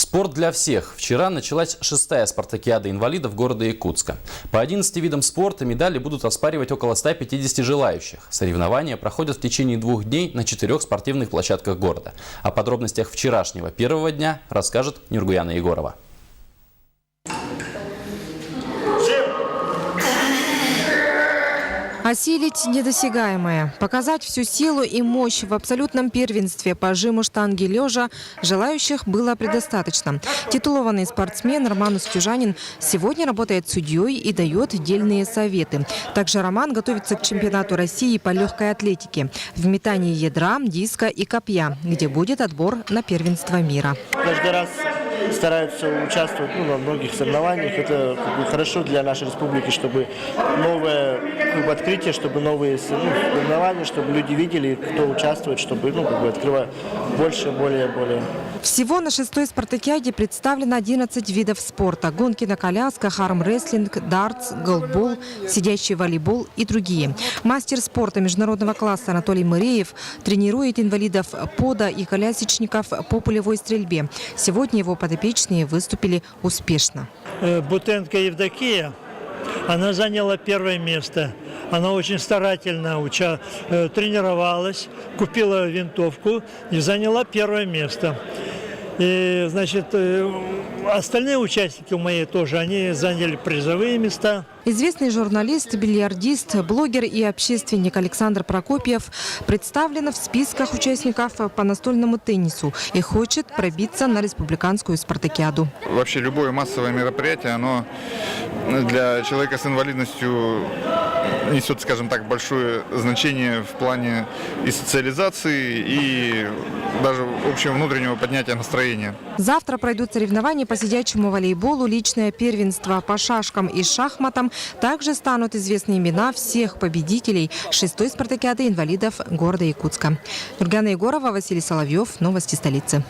Спорт для всех. Вчера началась 6-я спартакиада инвалидов города Якутска. По 11 видам спорта медали будут оспаривать около 150 желающих. Соревнования проходят в течение 2 дней на 4 спортивных площадках города. О подробностях вчерашнего первого дня расскажет Нюргуяна Егорова. Осилить недосягаемое. Показать всю силу и мощь в абсолютном первенстве по жиму штанги лежа желающих было предостаточно. Титулованный спортсмен Роман Устюжанин сегодня работает судьей и дает дельные советы. Также Роман готовится к чемпионату России по легкой атлетике в метании ядра, диска и копья, где будет отбор на первенство мира. Каждый раз стараются участвовать во многих соревнованиях. Это хорошо для нашей республики, чтобы новое открытие, чтобы новые соревнования, чтобы люди видели, кто участвует, чтобы открывать больше, более. Всего на 6-й спартакиаде представлено 11 видов спорта. Гонки на колясках, армрестлинг, дартс, голбол, сидящий волейбол и другие. Мастер спорта международного класса Анатолий Мыреев тренирует инвалидов пода и колясочников по пулевой стрельбе. Сегодня его подопечные выступили успешно. Бутенко Евдокия, она заняла 1-е место. Она очень старательно тренировалась, купила винтовку и заняла 1-е место. И, остальные участники мои тоже, они заняли призовые места. Известный журналист, бильярдист, блогер и общественник Александр Прокопьев представлен в списках участников по настольному теннису и хочет пробиться на республиканскую спартакиаду. Вообще любое массовое мероприятие, оно для человека с инвалидностью несет, скажем так, большое значение в плане и социализации, и даже общего внутреннего поднятия настроения. Завтра пройдут соревнования по сидячему волейболу, личное первенство по шашкам и шахматам. Также станут известны имена всех победителей 6-й спартакиады инвалидов города Якутска. Нюргуяна Егорова, Василий Соловьев. Новости столицы.